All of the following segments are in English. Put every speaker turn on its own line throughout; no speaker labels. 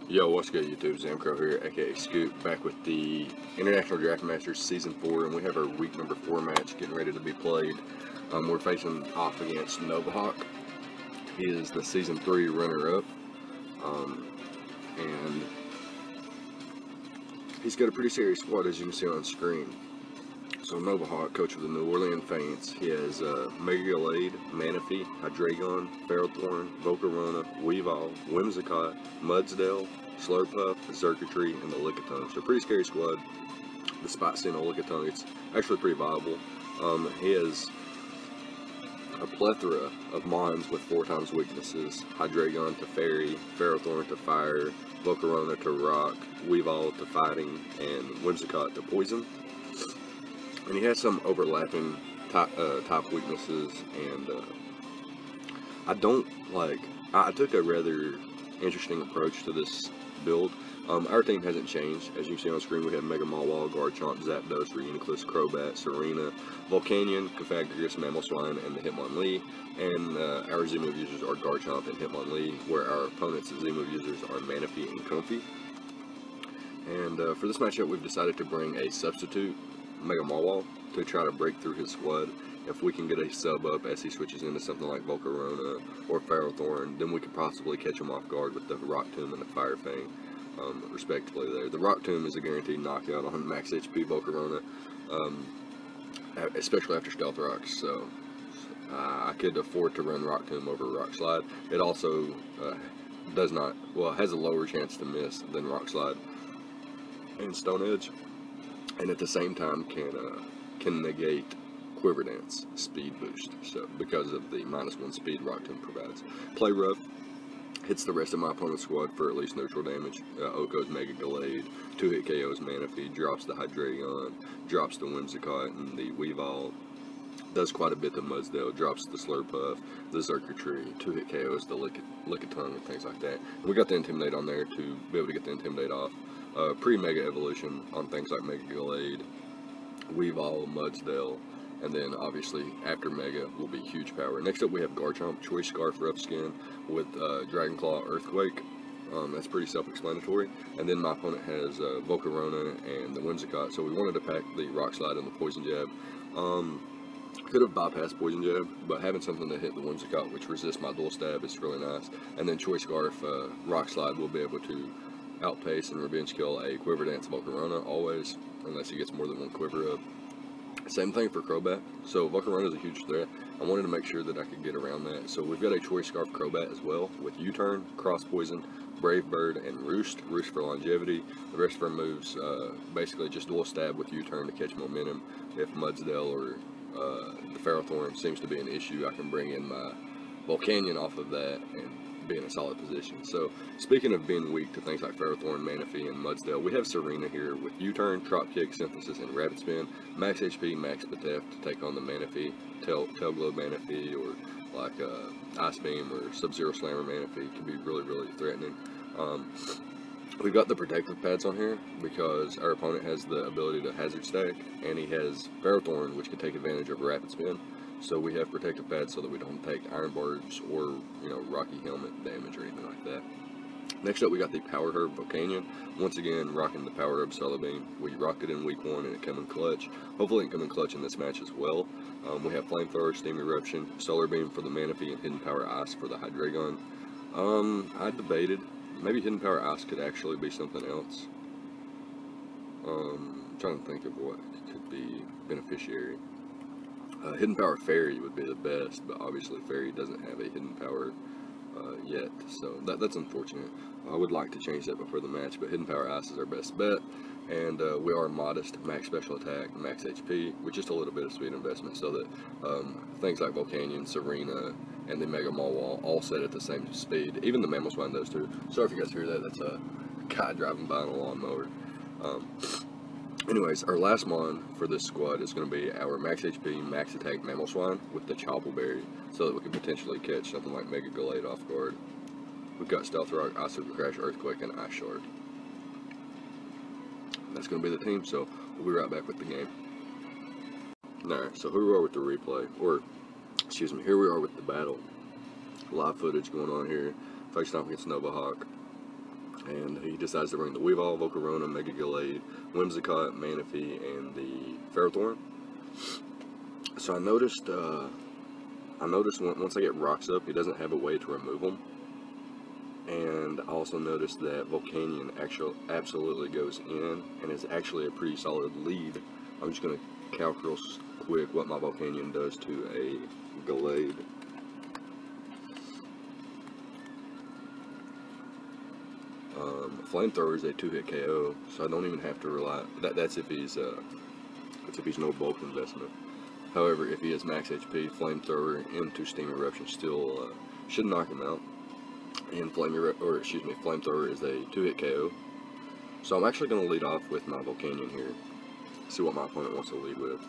Yo, what's good YouTube? ZAMCRO here, aka Scoop, back with the International Draft Masters Season 4, and we have our week number 4 match getting ready to be played. We're facing off against Novahawk. He is the Season 3 runner-up, and he's got a pretty serious squad, as you can see on screen. So Novahawk, coach of the New Orleans Saints, he has Mega Gallade, Manaphy, Hydreigon, Ferrothorn, Volcarona, Weavile, Whimsicott, Mudsdale, Slurpuff, Xurkitree, and the Lickitung. So pretty scary squad. Despite seeing a Lickitung, it's actually pretty viable. He has a plethora of mons with 4x weaknesses. Hydreigon to Fairy, Ferrothorn to Fire, Volcarona to Rock, Weavile to Fighting, and Whimsicott to Poison. And he has some overlapping type weaknesses, and I took a rather interesting approach to this build. Our team hasn't changed. As you can see on screen, we have Mega Mawile, Garchomp, Zapdos, Reuniclus, Crobat, Serena, Volcanion, Cofagrigus, Mamoswine, and the Hitmonlee. And our Z-move users are Garchomp and Hitmonlee, where our opponents' Z-move users are Manaphy and Comfey. And for this matchup, we've decided to bring a substitute Mega Mawile to try to break through his squad. If we can get a sub up as he switches into something like Volcarona or Ferrothorn, then we could possibly catch him off guard with the Rock Tomb and the Fire Fang, respectively there. The Rock Tomb is a guaranteed knockout on max HP Volcarona, especially after Stealth Rocks, so I could afford to run Rock Tomb over Rock Slide. It also has a lower chance to miss than Rock Slide and Stone Edge, and at the same time can negate Quiver Dance speed boost, so because of the -1 speed Rock Tomb provides. Play Rough hits the rest of my opponent's squad for at least neutral damage. Oko's Mega Gallade, 2-hit KOs Manaphy, drops the Hydreigon, drops the Whimsicott, and the Weavile does quite a bit to Mudsdale, drops the Slurpuff, the Xurkitree, 2-hit KOs the Lickitung, and things like that. And we got the Intimidate on there to be able to get the Intimidate off. Pre-Mega Evolution on things like Mega Gallade, Weavile, Mudsdale, and then obviously after Mega will be huge power. Next up we have Garchomp, Choice Scarf, Rough Skin with Dragon Claw, Earthquake. That's pretty self-explanatory. And then my opponent has Volcarona and the Whimsicott, so we wanted to pack the Rock Slide and the Poison Jab. Could have bypassed Poison Jab, but having something to hit the Whimsicott which resists my Dual Stab is really nice. And then Choice Scarf, Rock Slide will be able to outpace and revenge kill a Quiver Dance Volcarona always, unless he gets more than one Quiver up. Same thing for Crobat. So Volcarona is a huge threat. I wanted to make sure that I could get around that. So we've got a Choice Scarf Crobat as well with U-Turn, Cross Poison, Brave Bird, and Roost. Roost for longevity. The rest of our moves basically just Dual Stab with U-Turn to catch momentum. If Mudsdale or the Ferrothorn seems to be an issue, I can bring in my Volcanion off of that and be in a solid position. So speaking of being weak to things like Ferrothorn, Manaphy, and Mudsdale, we have Serena here with U-Turn, Trop Kick, Synthesis, and Rapid Spin. Max HP, Max Patef to take on the Manaphy, Tail Globe Manaphy, or like Ice Beam or Sub-Zero Slammer Manaphy can be really, really threatening. We've got the protective pads on here because our opponent has the ability to hazard stack, and he has Ferrothorn, which can take advantage of Rapid Spin. So we have protective pads so that we don't take Iron Barbs or, Rocky Helmet damage or anything like that. Next up, we got the Power Herb Volcanion. Once again, rocking the Power Herb Solar Beam. We rocked it in week 1 and it came in clutch. Hopefully it can come in clutch in this match as well. We have Flamethrower, Steam Eruption, Solar Beam for the Manaphy, and Hidden Power Ice for the Hydreigon. I debated, maybe Hidden Power Ice could actually be something else. I'm trying to think of what could be beneficiary. Hidden Power Fairy would be the best, but obviously Fairy doesn't have a Hidden Power yet, so that's unfortunate. I would like to change that before the match, but Hidden Power Ice is our best bet, and we are modest, max special attack, max HP, with just a little bit of speed investment, so that things like Volcanion, Serena, and the Mega Mawile all set at the same speed. Even the Mamoswine does too. Sorry if you guys hear that, that's a guy driving by on a lawnmower. Anyways, our last mon for this squad is going to be our max HP, max attack Mamoswine with the Chople Berry, so that we can potentially catch something like Mega Gallade off guard. We've got Stealth Rock, Ice Super Crash, Earthquake, and Ice Shard. That's going to be the team, so we'll be right back with the game. Alright, so here we are with the replay, or, excuse me, here we are with the battle. Live footage going on here, facing off against Novahawk. And he decides to bring the Weavile, Volcarona, Mega Gallade, Whimsicott, Manaphy, and the Ferrothorn. So I noticed once I get rocks up, he doesn't have a way to remove them. And I also noticed that Volcanion absolutely goes in and is actually a pretty solid lead. I'm just going to calc real quick what my Volcanion does to a Gallade. Flamethrower is a 2-hit KO, so I don't even have to rely. That's if he's no bulk investment. However, if he has max HP, Flamethrower into Steam Eruption still should knock him out. And Flamethrower is a 2-hit KO. So I'm actually going to lead off with my Volcanion here. See what my opponent wants to lead with.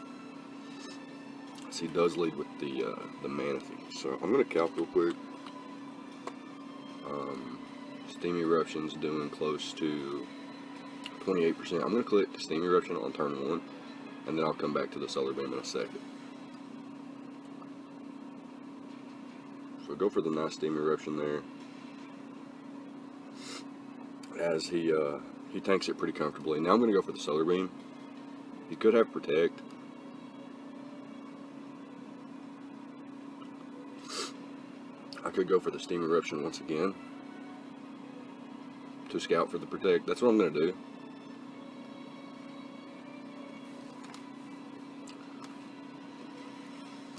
So he does lead with the Manaphy. So I'm going to calc real quick. Steam Eruption's doing close to 28%. I'm going to click Steam Eruption on turn 1, and then I'll come back to the Solar Beam in a second. So go for the nice Steam Eruption there. As he tanks it pretty comfortably. Now I'm going to go for the Solar Beam. He could have Protect. I could go for the Steam Eruption once again to scout for the Protect. That's what I'm going to do.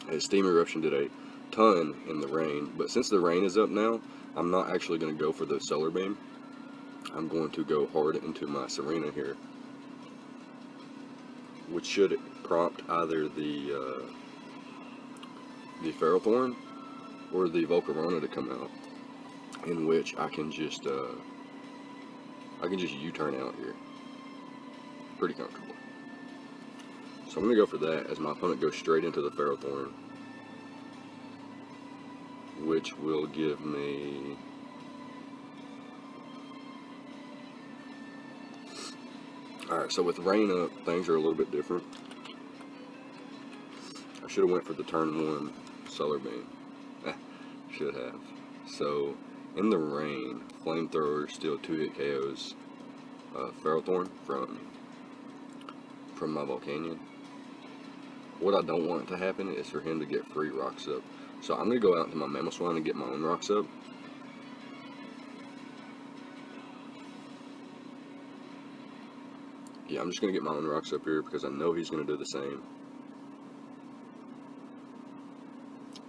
His Steam Eruption did a ton in the rain, but since the rain is up now, I'm not actually going to go for the Solar Beam. I'm going to go hard into my Serena here, which should prompt either the Ferrothorn or the Volcarona to come out, in which I can just U-turn out here pretty comfortably. So I'm going to go for that as my opponent goes straight into the Ferrothorn, which will give me alright. So with rain up, things are a little bit different. I should have went for the turn 1 Solar Beam. Should have. So in the rain, Flamethrower still 2-hit KOs Ferrothorn from my Volcanion. What I don't want to happen is for him to get free rocks up. So I'm going to go out into my Mamoswine and get my own rocks up. Yeah, I'm just going to get my own rocks up here because I know he's going to do the same.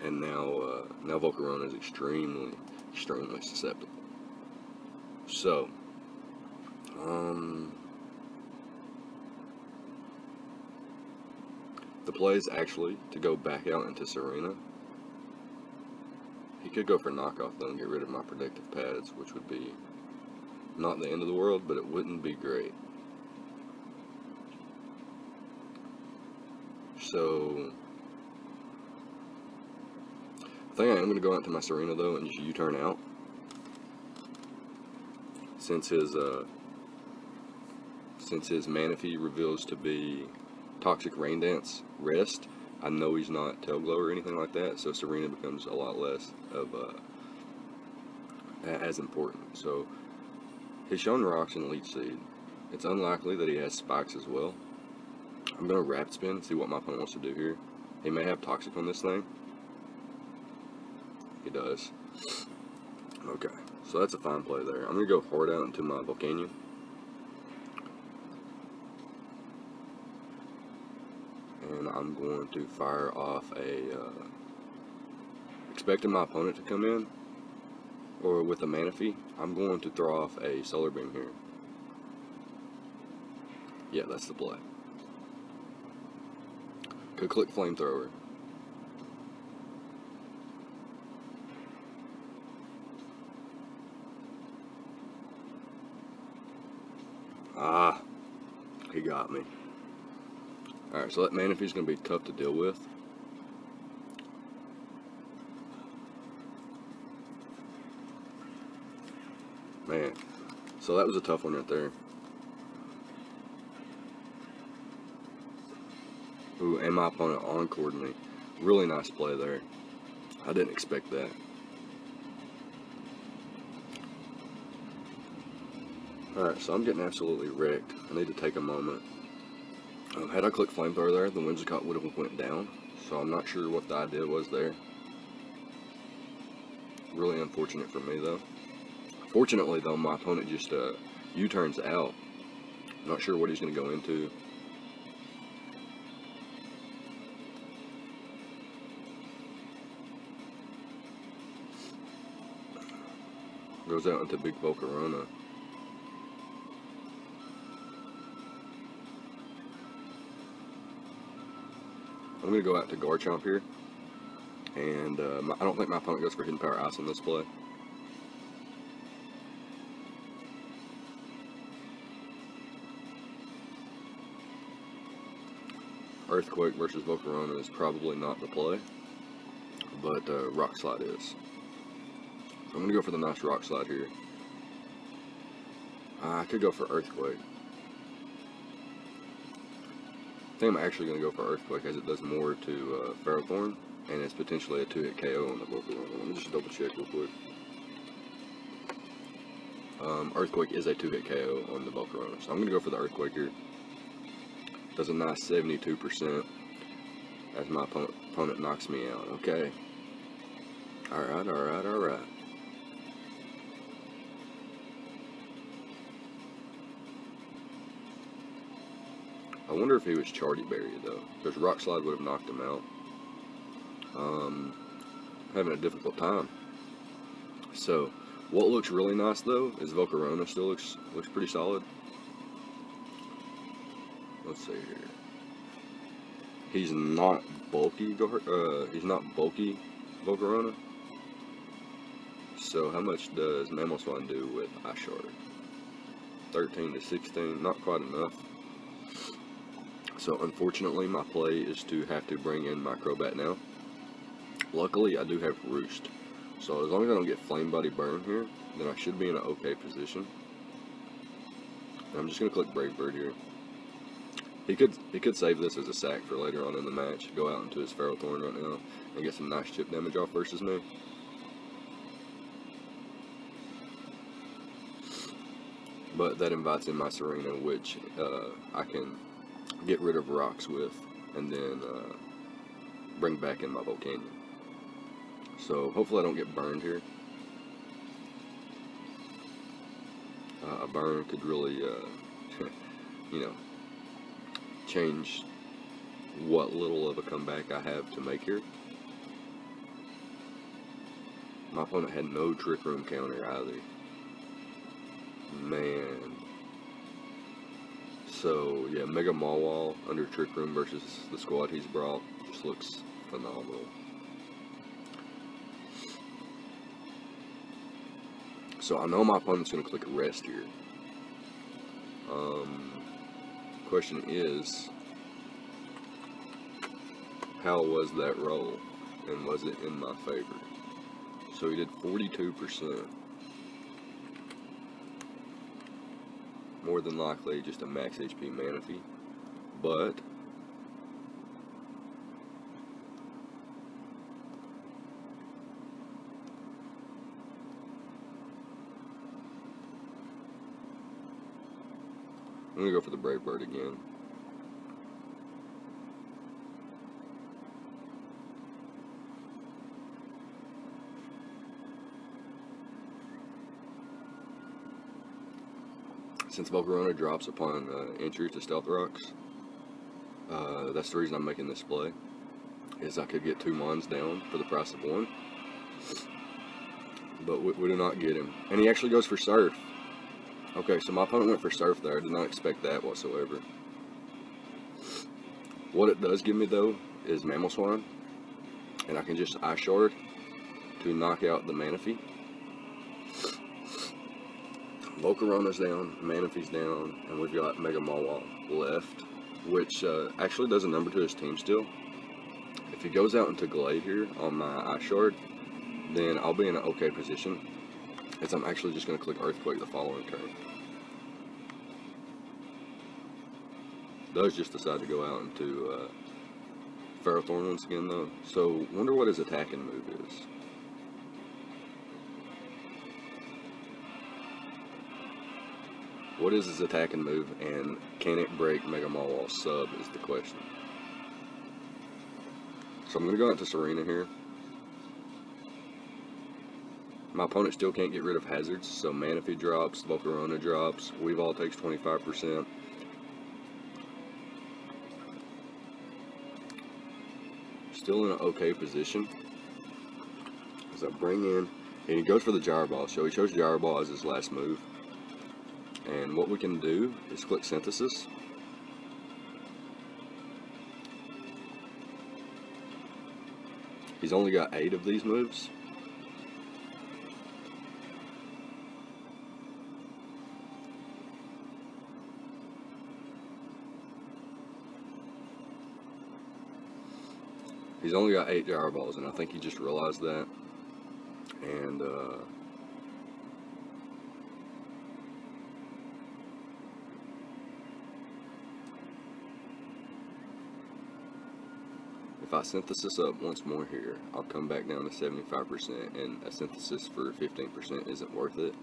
And now Volcarona is extremely susceptible. So, the play is actually to go back out into Serena. He could go for knockoff though and get rid of my protective pads, which would be not the end of the world, but it wouldn't be great. So I think I am going to go out to my Serena though and just U-turn out. Since his Manaphy reveals to be Toxic Rain Dance Rest, I know he's not Tail Glow or anything like that, so Serena becomes a lot less of as important. So he's shown rocks and Leech Seed. It's unlikely that he has spikes as well. I'm going to Rapid Spin, see what my opponent wants to do here. He may have Toxic on this thing. He does. Okay, so that's a fine play there. I'm going to go hard out into my Volcanion. And I'm going to fire off expecting my opponent to come in, or with a Manaphy, I'm going to throw off a Solar Beam here. Yeah, that's the play. Could click Flamethrower. Ah, he got me. Alright, so that Manaphy's going to be tough to deal with. Man, so that was a tough one right there. Ooh, and my opponent encored me. Really nice play there. I didn't expect that. Alright, so I'm getting absolutely wrecked. I need to take a moment. Had I clicked flamethrower there, the whimsicott would have went down. So I'm not sure what the idea was there. Really unfortunate for me though. Fortunately though, my opponent just U-turns out. Not sure what he's going to go into. Goes out into Big Volcarona. I'm going to go out to Garchomp here. And I don't think my opponent goes for Hidden Power Ice on this play. Earthquake versus Volcarona is probably not the play, but Rock Slide is. So I'm going to go for the nice Rock Slide here. I could go for Earthquake. I think I'm actually going to go for Earthquake as it does more to Ferrothorn, and it's potentially a 2-hit KO on the Volcarona. Let me just double check real quick. Earthquake is a 2-hit KO on the Volcarona, so I'm going to go for the Earthquake here. Does a nice 72% as my opponent knocks me out. Okay. Alright, alright, alright. I wonder if he was Charty Berry though, because Rock Slide would have knocked him out. Having a difficult time. So, what looks really nice though is Volcarona still looks pretty solid. Let's see here. He's not bulky. He's not bulky Volcarona. So how much does Mamoswine do with Ice Shard? 13 to 16, not quite enough. So unfortunately, my play is to have to bring in my Crobat now. Luckily, I do have Roost. So as long as I don't get Flame Body Burn here, then I should be in an okay position. And I'm just gonna click Brave Bird here. He could save this as a sack for later on in the match. Go out into his Ferrothorn right now and get some nice chip damage off versus me. But that invites in my Serena, which I can get rid of rocks with, and then bring back in my Volcanion. So hopefully I don't get burned here. A burn could really, you know, change what little of a comeback I have to make here. My opponent had no Trick Room counter either. Man. So, yeah, Mega Mawile under Trick Room versus the squad he's brought just looks phenomenal. So, I know my opponent's going to click Rest here. Question is, how was that roll? And was it in my favor? So, he did 42%. More than likely just a max HP Manaphy, but I'm gonna go for the Brave Bird again. Since Volcarona drops upon entry to Stealth Rocks, that's the reason I'm making this play, is I could get 2 Mons down for the price of 1, but we do not get him. And he actually goes for Surf. Okay, so my opponent went for Surf there. I did not expect that whatsoever. What it does give me though is Mamoswine, and I can just Ice Shard to knock out the Manaphy. Volcarona's down, Manaphy's down, and we've got Mega Mawile left, which actually does a number to his team still. If he goes out into Glade here on my Ice Shard, then I'll be in an okay position, as I'm actually just going to click Earthquake the following turn. Does just decide to go out into Ferrothorn once again though, so wonder what his attacking move is. What is his attacking move, and can it break Mega Mawwall sub is the question. So I'm going to go into Serena here. My opponent still can't get rid of hazards, so Manaphy drops, Volcarona drops, Weavile takes 25%. Still in an okay position. As I bring in, and he goes for the Gyro Ball, so he chose Gyro Ball as his last move. And what we can do is click Synthesis. He's only got 8 of these moves. He's only got 8 Gyro Balls, and I think he just realized that. And if I synthesis up once more here, I'll come back down to 75%, and a synthesis for 15% isn't worth it.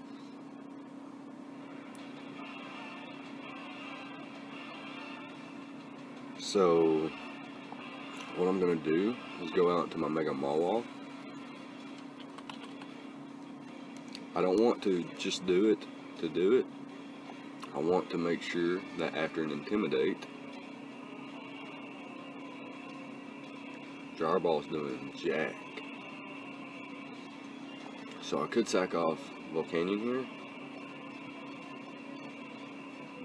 So what I'm going to do is go out to my Mega Mawwall. I don't want to just do it to do it. I want to make sure that after an Intimidate, Gyro Ball's doing jack. So I could sack off Volcanion here,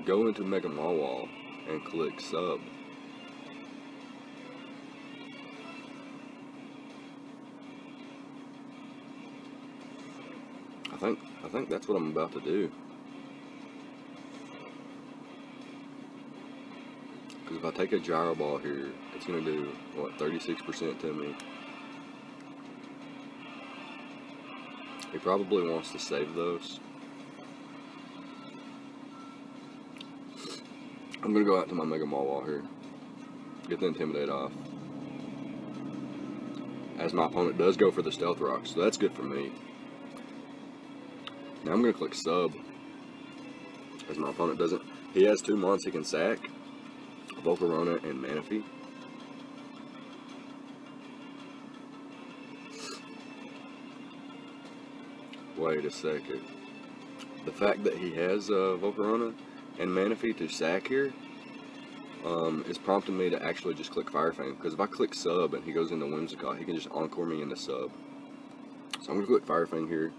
go into Mega Mawwall, and click sub. I think that's what I'm about to do. Because if I take a Gyro Ball here, it's going to do, what, 36% to me. He probably wants to save those. I'm going to go out to my Mega Mawwall here. Get the Intimidate off. As my opponent does go for the Stealth Rock, so that's good for me. Now I'm going to click sub, as my opponent doesn't. He has 2 mons he can sack, Volcarona and Manaphy. Wait a second. The fact that he has Volcarona and Manaphy to sack here is prompting me to actually just click Fire Fang, because if I click sub and he goes into Whimsicott, he can just encore me into sub. So I'm going to click Fire Fang here.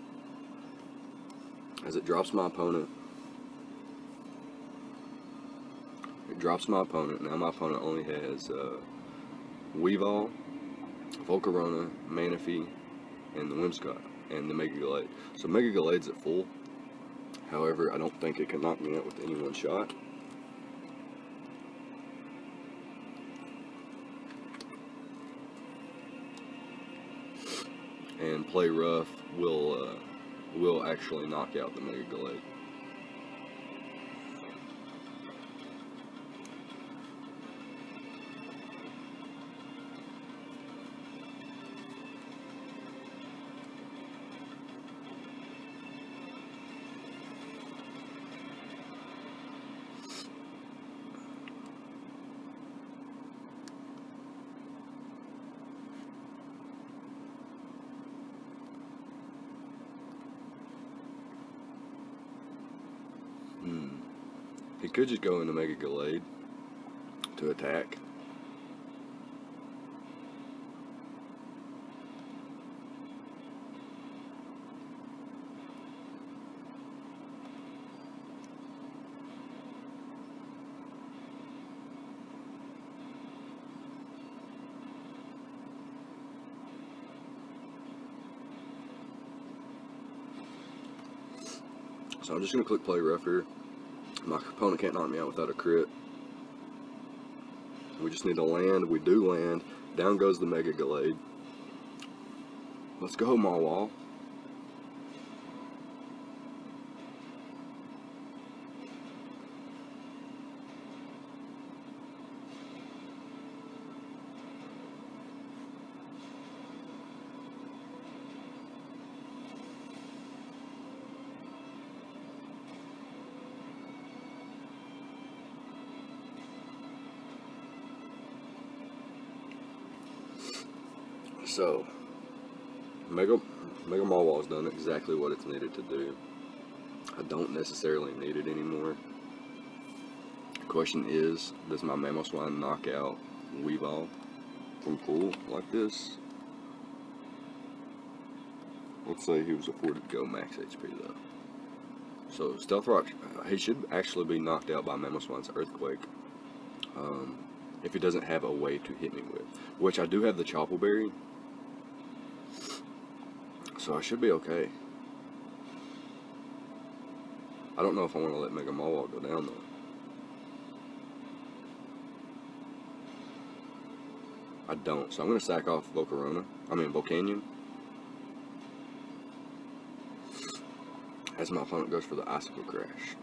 As it drops my opponent, now my opponent only has Weavile, Volcarona, Manaphy, and the Whimsicott, and the Mega Gallade. So Mega Gallade's at full. However, I don't think it can knock me out with any one shot. And play rough will actually knock out the Mega Gallade. He could just go into Mega Gallade to attack. So I'm just going to click play rough here. My opponent can't knock me out without a crit. We just need to land. We do land. Down goes the Mega Gallade. Let's go, Mawwall. So, Mega Mall Wall's done exactly what it's needed to do. I don't necessarily need it anymore. The question is, does my mammal swine knock out Weavile from full like this? Let's say he was afforded to go max HP though. So Stealth Rock, he should actually be knocked out by Mammal Swine's Earthquake. If he doesn't have a way to hit me with. Which I do have the Choppleberry. So I should be okay. I don't know if I want to let Mega Mall Wall go down though. I don't. So I'm going to sack off Volcanion. As my opponent goes for the Icicle Crash.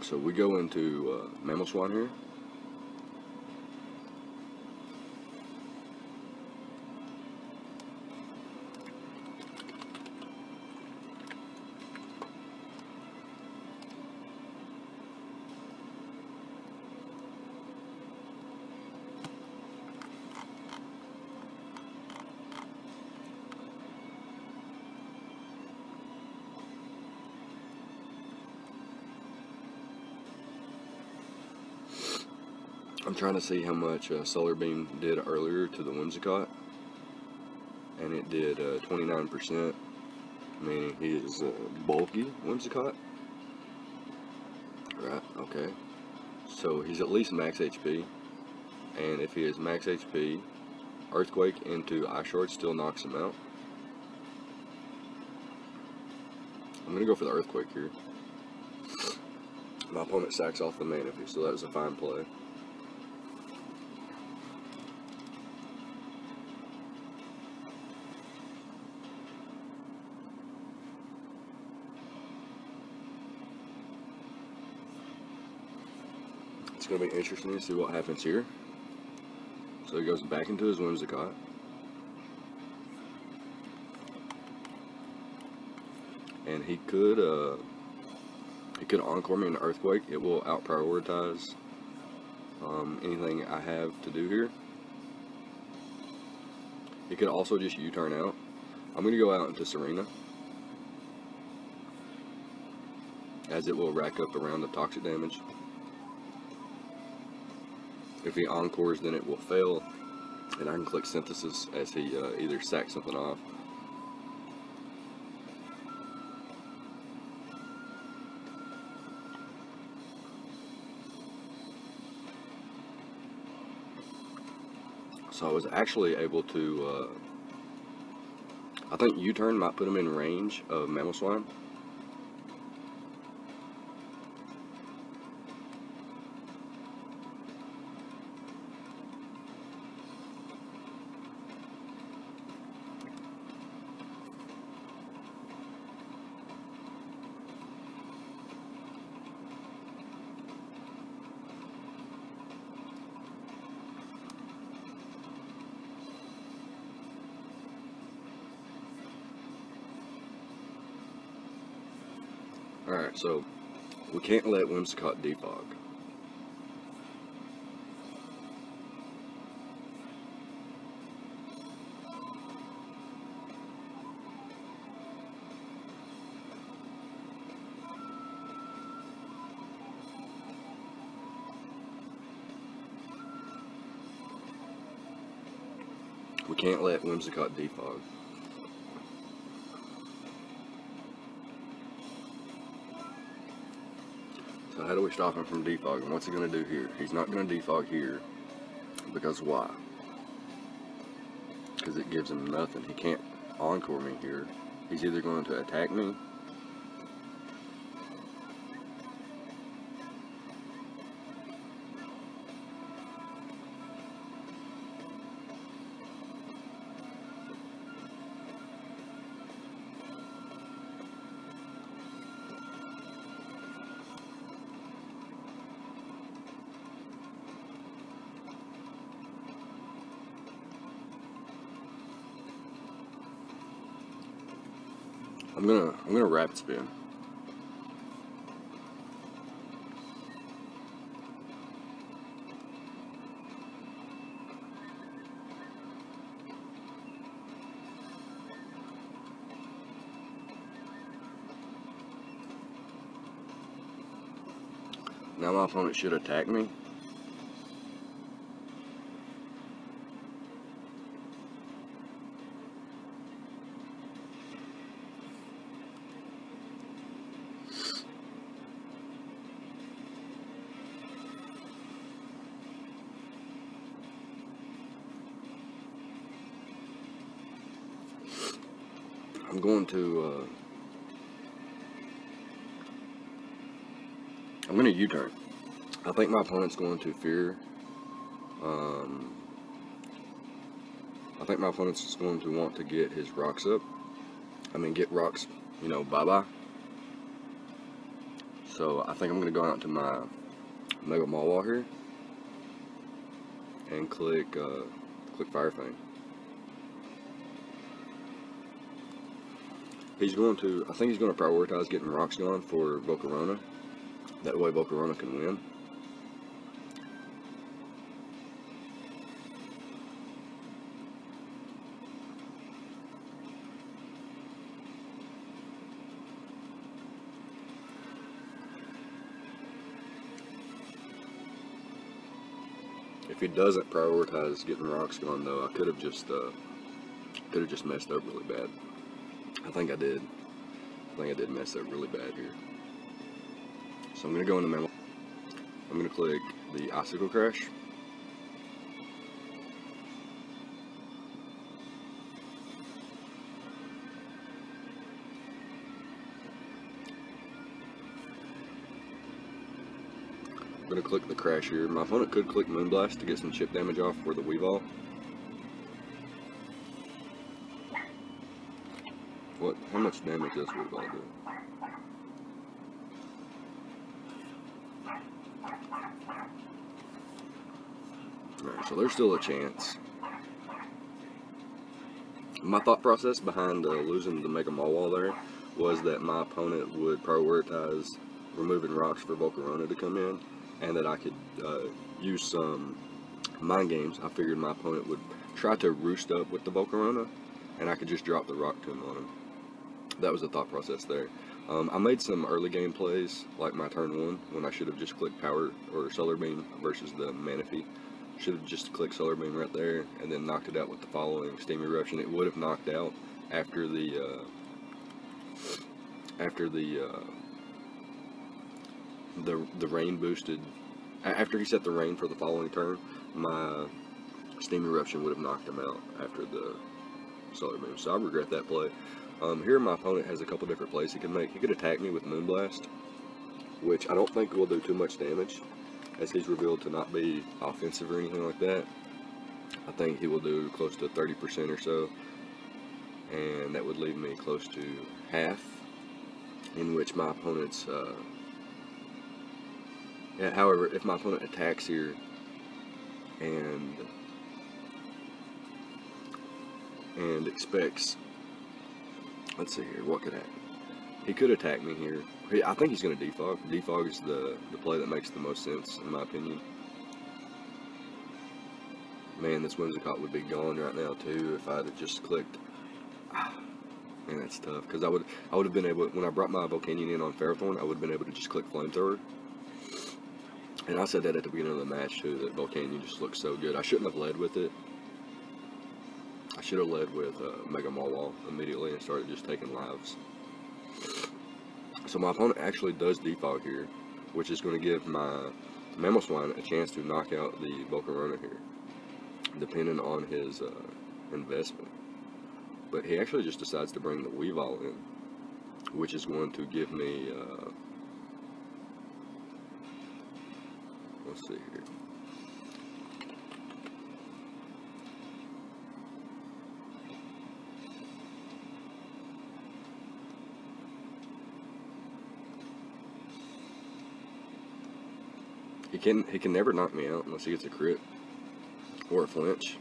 So we go into Mammal Swine here. I'm trying to see how much Solar Beam did earlier to the Whimsicott, and it did 29%, meaning he is bulky Whimsicott. Right, okay. So he's at least max HP, and if he is max HP, Earthquake into Ice Shard still knocks him out. I'm going to go for the Earthquake here. My opponent sacks off the Manaphy, so that was a fine play. It's going to be interesting to see what happens here. So he goes back into his Whimsicott. And he could Encore me an Earthquake. It will out-prioritize anything I have to do here. He could also just U-turn out. I'm going to go out into Serena, as it will rack up around the toxic damage. If he Encores, then it will fail, and I can click Synthesis as he either sacks something off. So I was actually able to, I think U-turn might put him in range of Mammal Swine. Alright, so we can't let Whimsicott defog. We can't let Whimsicott defog. So how do we stop him from defogging? What's he going to do here? He's not going to defog here. Because why? Because it gives him nothing. He can't Encore me here. He's either going to attack me, I'm gonna Rapid Spin. Now my opponent should attack me. I'm going to U-turn. I think my opponent's going to fear. I think my opponent's just going to want to get his rocks up. I mean, get rocks, you know, bye-bye. So I think I'm going to go out to my Mega Mall Wall here and click Fire Fang. He's going to, I think he's going to prioritize getting rocks gone for Volcarona. That way Volcarona can win. If he doesn't prioritize getting rocks gone, though, I could have just messed up really bad. I think I did. Mess up really bad here. So I'm gonna go into memo. I'm gonna click the Icicle Crash. I'm gonna click the crash here. My opponent could click Moonblast to get some chip damage off for the Weavile. How much damage does Weavile do? Alright, so there's still a chance. My thought process behind losing the Mega Mall Wall there was that my opponent would prioritize removing rocks for Volcarona to come in, and that I could use some mind games. I figured my opponent would try to roost up with the Volcarona, and I could just drop the Rock Tomb on him. That was the thought process there. I made some early game plays, like my turn 1, when I should have just clicked Power or Solar Beam versus the Manaphy. Should have just clicked Solar Beam right there, and then knocked it out with the following Steam Eruption. It would have knocked out after the rain boosted. After he set the rain for the following turn, my Steam Eruption would have knocked him out after the Solar Beam. So I regret that play. Here my opponent has a couple different plays he can make. He could attack me with Moonblast, which I don't think will do too much damage, as he's revealed to not be offensive or anything like that. I think he will do close to 30% or so, and that would leave me close to half, in which my opponent's however, if my opponent attacks here and expects, let's see here, what could happen? He could attack me here. I think he's going to defog. Defog is the play that makes the most sense, in my opinion. Man, this Whimsicott would be gone right now, too, if I had just clicked. Man, that's tough, because I would have been able, when I brought my Volcanion in on Ferrothorn, I would have been able to just click Flamethrower. And I said that at the beginning of the match, too, that Volcanion just looks so good. I shouldn't have led with it. I should have led with Mega Mall Wall immediately and started just taking lives. So my opponent actually does defog here, which is going to give my Mamoswine a chance to knock out the Volcarona here, depending on his investment. But he actually just decides to bring the Weavile in, which is going to give me, let's see here. He can never knock me out unless he gets a crit or a flinch.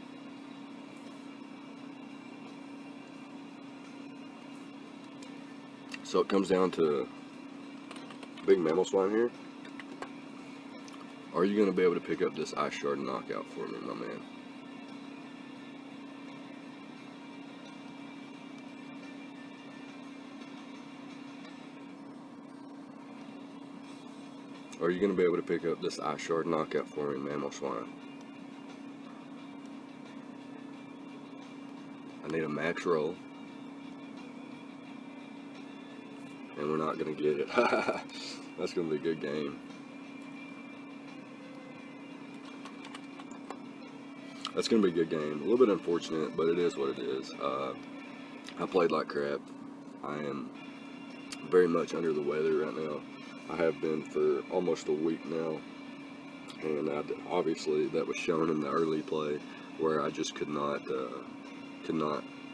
So it comes down to big Mamoswine here. Are you going to be able to pick up this Ice Shard knockout for me, my man? Are you going to be able to pick up this ice shard knockout for me, Mammal Swine? I need a max roll. And we're not going to get it. That's going to be a good game. That's going to be a good game. A little bit unfortunate, but it is what it is. I played like crap. I am very much under the weather right now. I have been for almost a week now. And obviously that was shown in the early play where I just could not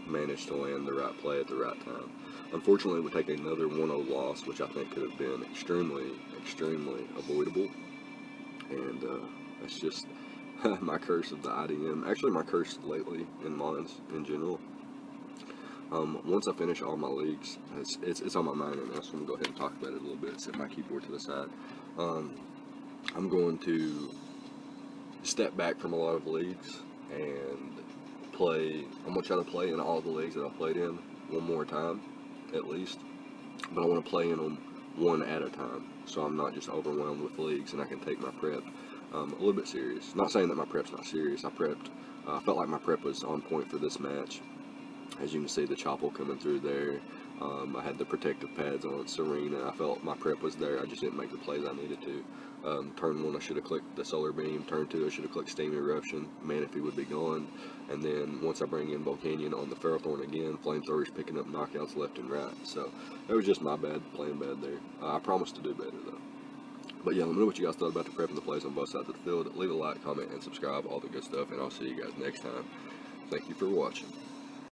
manage to land the right play at the right time. Unfortunately, it would take another 1-0 loss, which I think could have been extremely avoidable. And that's just my curse of the iDM. Actually, my curse lately in mines in general. Once I finish all my leagues, it's on my mind right now, so I'm going to go ahead and talk about it a little bit. Set my keyboard to the side. I'm going to step back from a lot of leagues and I'm going to try to play in all the leagues that I've played in one more time, at least. But I want to play in them one at a time, so I'm not just overwhelmed with leagues, and I can take my prep a little bit serious. Not saying that my prep's not serious. I felt like my prep was on point for this match. As you can see, the chopple coming through there. I had the protective pads on Serena. I felt my prep was there. I just didn't make the plays I needed to. Turn 1, I should have clicked the solar beam. Turn 2, I should have clicked steam eruption. Manaphy would be gone. And then once I bring in Volcanion on the Ferrothorn again, flamethrowers picking up knockouts left and right. So that was just my bad, playing bad there. I promised to do better though. But yeah, let me know what you guys thought about the prep and the plays on both sides of the field. Leave a like, comment, and subscribe, all the good stuff, and I'll see you guys next time. Thank you for watching.